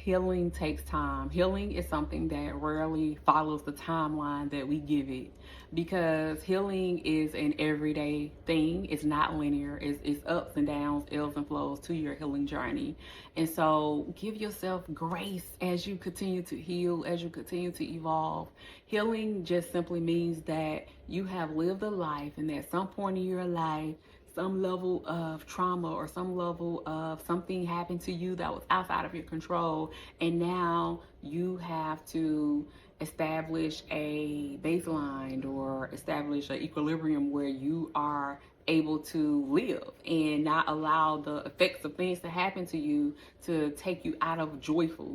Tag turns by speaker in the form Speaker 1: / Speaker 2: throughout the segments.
Speaker 1: Healing takes time. Healing is something that rarely follows the timeline that we give it, because healing is an everyday thing. It's not linear. It's ups and downs, ebbs and flows to your healing journey. And so give yourself grace as you continue to heal, as you continue to evolve. Healing just simply means that you have lived a life, and at some point in your life, some level of trauma or some level of something happened to you that was outside of your control, and now you have to establish a baseline or establish an equilibrium where you are able to live and not allow the effects of things to happen to you to take you out of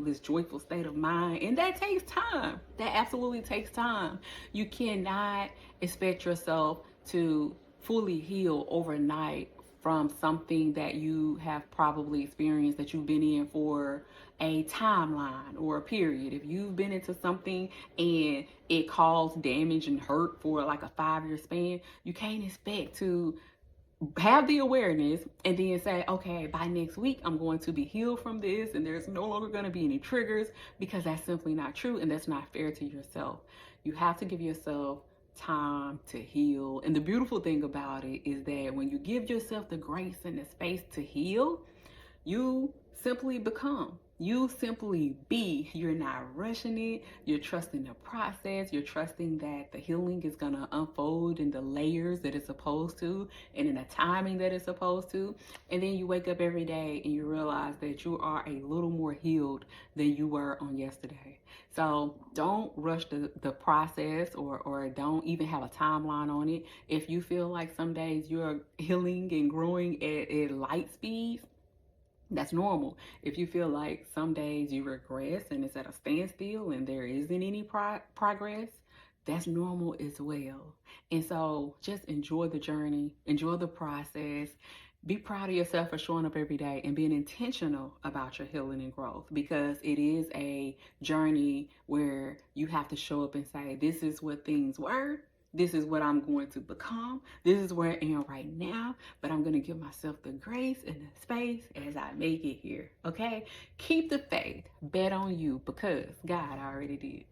Speaker 1: this joyful state of mind. And that takes time. That absolutely takes time. You cannot expect yourself to fully heal overnight from something that you have probably experienced, that you've been in for a timeline or a period. If you've been into something and it caused damage and hurt for like a 5-year span, you can't expect to have the awareness and then say, okay, by next week I'm going to be healed from this and there's no longer going to be any triggers, because that's simply not true and that's not fair to yourself. You have to give yourself time to heal. And the beautiful thing about it is that when you give yourself the grace and the space to heal, you simply become. You simply be. You're not rushing it. You're trusting the process. You're trusting that the healing is going to unfold in the layers that it's supposed to and in the timing that it's supposed to. And then you wake up every day and you realize that you are a little more healed than you were on yesterday. So don't rush the process, or don't even have a timeline on it. If you feel like some days you're healing and growing at light speeds, that's normal. If you feel like some days you regress and it's at a standstill and there isn't any progress, that's normal as well. And so just enjoy the journey, enjoy the process. Be proud of yourself for showing up every day and being intentional about your healing and growth, because it is a journey where you have to show up and say, this is what things were. This is what I'm going to become. This is where I am right now, but I'm going to give myself the grace and the space as I make it here. Okay? Keep the faith. Bet on you, because God already did.